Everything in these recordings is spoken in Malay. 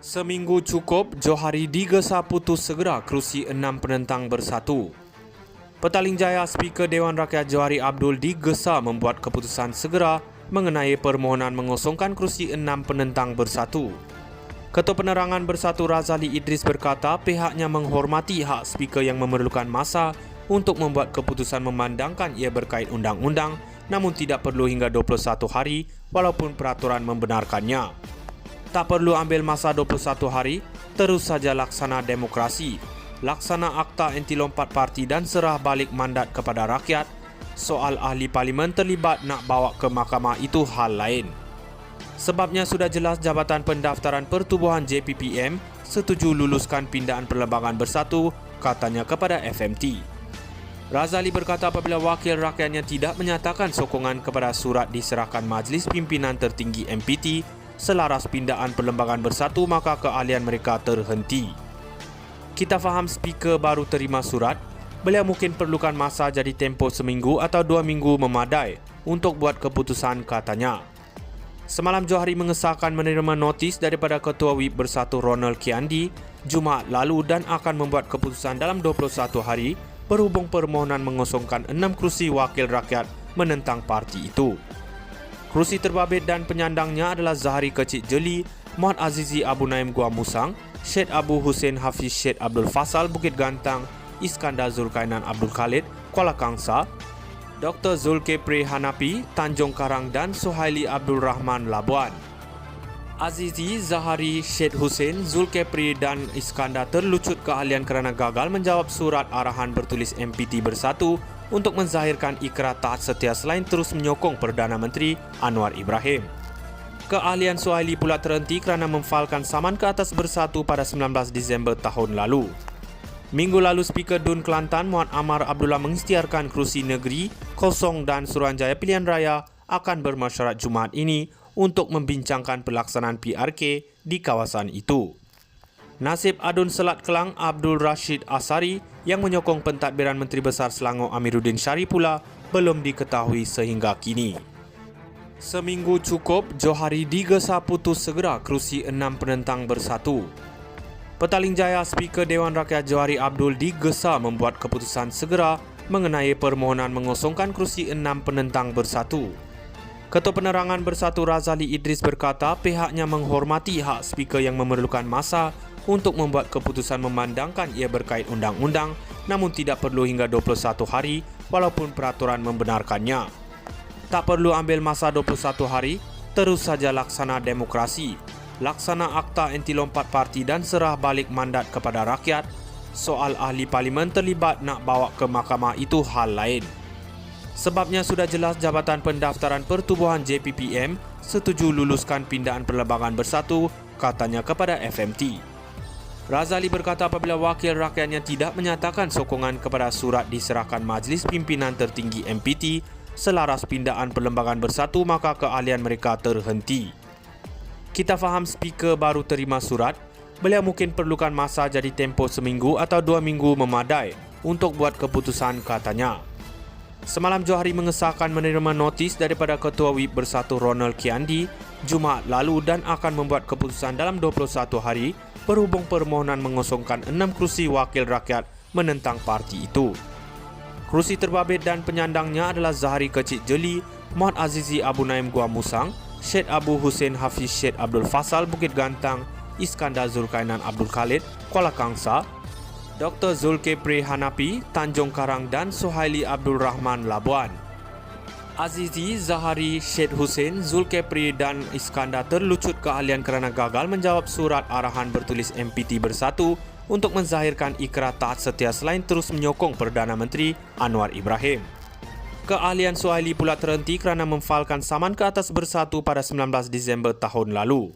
Seminggu cukup, Johari digesa putus segera kerusi 6 penentang bersatu. Petaling Jaya Speaker Dewan Rakyat Johari Abdul digesa membuat keputusan segera mengenai permohonan mengosongkan kerusi 6 penentang bersatu. Ketua Penerangan Bersatu Razali Idris berkata pihaknya menghormati hak Speaker yang memerlukan masa untuk membuat keputusan memandangkan ia berkait undang-undang, namun tidak perlu hingga 21 hari walaupun peraturan membenarkannya. Tak perlu ambil masa 21 hari, terus saja laksana demokrasi, laksana akta anti lompat parti dan serah balik mandat kepada rakyat. Soal ahli parlimen terlibat nak bawa ke mahkamah itu hal lain. Sebabnya sudah jelas Jabatan Pendaftaran Pertubuhan JPPM setuju luluskan pindaan perlembagaan bersatu, katanya kepada FMT. Razali berkata apabila wakil rakyatnya tidak menyatakan sokongan kepada surat diserahkan Majlis Pimpinan Tertinggi MPT selaras pindaan perlembagaan bersatu, maka keahlian mereka terhenti. Kita faham Speaker baru terima surat, beliau mungkin perlukan masa jadi tempoh seminggu atau 2 minggu memadai untuk buat keputusan, katanya. Semalam Johari mengesahkan menerima notis daripada Ketua Whip Bersatu Ronald Kiandi Jumaat lalu dan akan membuat keputusan dalam 21 hari berhubung permohonan mengosongkan 6 kerusi wakil rakyat menentang parti itu. Kerusi terbabit dan penyandangnya adalah Zahari Kecik Jeli, Muhammad Azizi Abu Naim Gua Musang, Syed Abu Hussein Hafiz Syed Abdul Fasal Bukit Gantang, Iskandar Zulkainan Abdul Khalid Kuala Kangsar, Dr. Zulkifli Hanafi Tanjung Karang dan Suhaili Abdul Rahman Labuan. Azizi, Zahari, Syed Hussein, Zulkifli dan Iskandar terlucut keahlian kerana gagal menjawab surat arahan bertulis MPT Bersatu untuk menzahirkan ikrar taat setia selain terus menyokong Perdana Menteri Anwar Ibrahim. Keahlian Suhaili pula terhenti kerana memfalkan saman ke atas Bersatu pada 19 Disember tahun lalu. Minggu lalu Speaker DUN Kelantan Muhammad Amar Abdullah mengisytiharkan kerusi negeri, kosong dan Suruhanjaya Pilihan Raya akan bermesyuarat Jumaat ini untuk membincangkan pelaksanaan PRK di kawasan itu. Nasib Adun Selat Kelang Abdul Rashid Asari yang menyokong pentadbiran Menteri Besar Selangor Amiruddin Syarif pula belum diketahui sehingga kini. Seminggu cukup, Johari digesa putus segera kerusi 6 penentang bersatu. Petaling Jaya Speaker Dewan Rakyat Johari Abdul digesa membuat keputusan segera mengenai permohonan mengosongkan kerusi 6 penentang bersatu. Ketua Penerangan Bersatu Razali Idris berkata pihaknya menghormati hak Speaker yang memerlukan masa untuk membuat keputusan memandangkan ia berkait undang-undang, namun tidak perlu hingga 21 hari walaupun peraturan membenarkannya. Tak perlu ambil masa 21 hari, terus saja laksana demokrasi, laksana akta anti lompat parti dan serah balik mandat kepada rakyat. Soal ahli parlimen terlibat nak bawa ke mahkamah itu hal lain. Sebabnya sudah jelas Jabatan Pendaftaran Pertubuhan JPPM setuju luluskan pindaan perlembagaan bersatu, katanya kepada FMT. Razali berkata apabila wakil rakyatnya tidak menyatakan sokongan kepada surat diserahkan Majlis Pimpinan Tertinggi MPT selaras pindaan perlembagaan bersatu, maka keahlian mereka terhenti. Kita faham Speaker baru terima surat, beliau mungkin perlukan masa jadi tempoh seminggu atau 2 minggu memadai untuk buat keputusan, katanya. Semalam Johari mengesahkan menerima notis daripada Ketua Whip Bersatu Ronald Kiandi Jumaat lalu dan akan membuat keputusan dalam 21 hari berhubung permohonan mengosongkan 6 kerusi wakil rakyat menentang parti itu. Kerusi terbabit dan penyandangnya adalah Zahari Kecik Jeli, Muhammad Azizi Abu Naim Gua Musang, Syed Abu Hussein Hafiz Syed Abdul Fasal Bukit Gantang, Iskandar Zulkainan Abdul Khalid Kuala Kangsar, Dr. Zulkifli Hanafi Tanjung Karang dan Suhaili Abdul Rahman Labuan. Azizi, Zahari, Syed Hussein, Zulkifli dan Iskandar terlucut keahlian kerana gagal menjawab surat arahan bertulis MPT Bersatu untuk menzahirkan ikrar taat setia selain terus menyokong Perdana Menteri Anwar Ibrahim. Keahlian Suhaili pula terhenti kerana memfalkan saman ke atas Bersatu pada 19 Disember tahun lalu.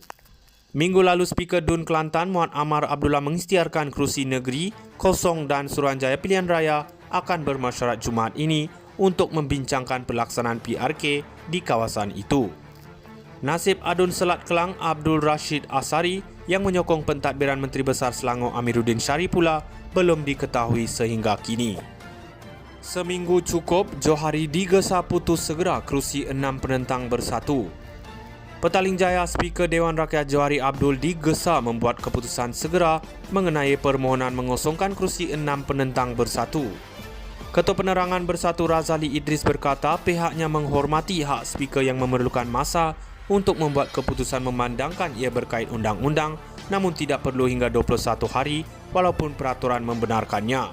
Minggu lalu Speaker DUN Kelantan Muhammad Amar Abdullah mengisytiharkan kerusi negeri, kosong dan Suruhanjaya Pilihan Raya akan bermesyuarat Jumaat ini untuk membincangkan pelaksanaan PRK di kawasan itu. Nasib Adun Selat Kelang Abdul Rashid Asari yang menyokong pentadbiran Menteri Besar Selangor Amiruddin Syarif pula belum diketahui sehingga kini. Seminggu cukup, Johari digesa putus segera kerusi 6 penentang bersatu. Petaling Jaya Speaker Dewan Rakyat Johari Abdul digesa membuat keputusan segera mengenai permohonan mengosongkan kerusi 6 penentang bersatu. Ketua Penerangan Bersatu Razali Idris berkata pihaknya menghormati hak Speaker yang memerlukan masa untuk membuat keputusan memandangkan ia berkait undang-undang, namun tidak perlu hingga 21 hari walaupun peraturan membenarkannya.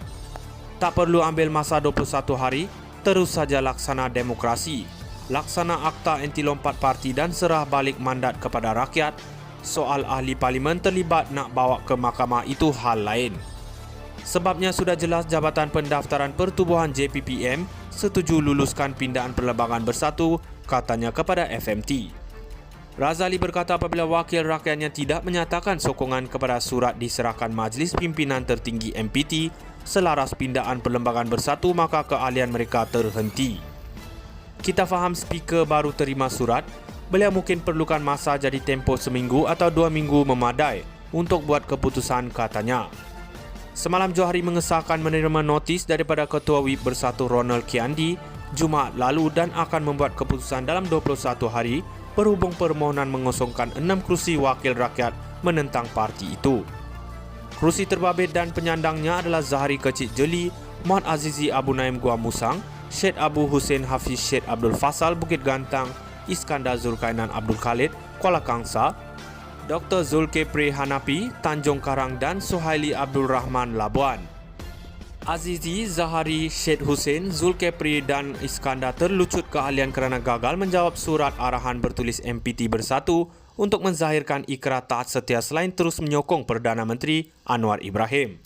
Tak perlu ambil masa 21 hari, terus saja laksana demokrasi. Laksana akta anti lompat parti dan serah balik mandat kepada rakyat. Soal ahli parlimen terlibat nak bawa ke mahkamah itu hal lain. Sebabnya sudah jelas Jabatan Pendaftaran Pertubuhan JPPM setuju luluskan pindaan perlembagaan bersatu, katanya kepada FMT. Razali berkata apabila wakil rakyatnya tidak menyatakan sokongan kepada surat diserahkan Majlis Pimpinan Tertinggi MPT selaras pindaan perlembagaan bersatu, maka keahlian mereka terhenti. Kita faham Speaker baru terima surat, beliau mungkin perlukan masa, jadi tempoh seminggu atau 2 minggu memadai untuk buat keputusan, katanya. Semalam Johari mengesahkan menerima notis daripada Ketua Whip Bersatu Ronald Kiandi Jumaat lalu dan akan membuat keputusan dalam 21 hari berhubung permohonan mengosongkan 6 kerusi wakil rakyat menentang parti itu. Kerusi terbabit dan penyandangnya adalah Zahari Kecik Jeli, Muhammad Azizi Abu Naim Gua Musang, Syed Abu Hussein Hafiz Syed Abdul Fasal Bukit Gantang, Iskandar Zulkainan Abdul Khalid Kuala Kangsa, Dr. Zulkifli Hanapi Tanjung Karang dan Suhaili Abdul Rahman Labuan. Azizi, Zahari, Syed Hussein, Zulkifli dan Iskandar terlucut keahlian kerana gagal menjawab surat arahan bertulis MPT Bersatu untuk menzahirkan ikrar taat setia selain terus menyokong Perdana Menteri Anwar Ibrahim.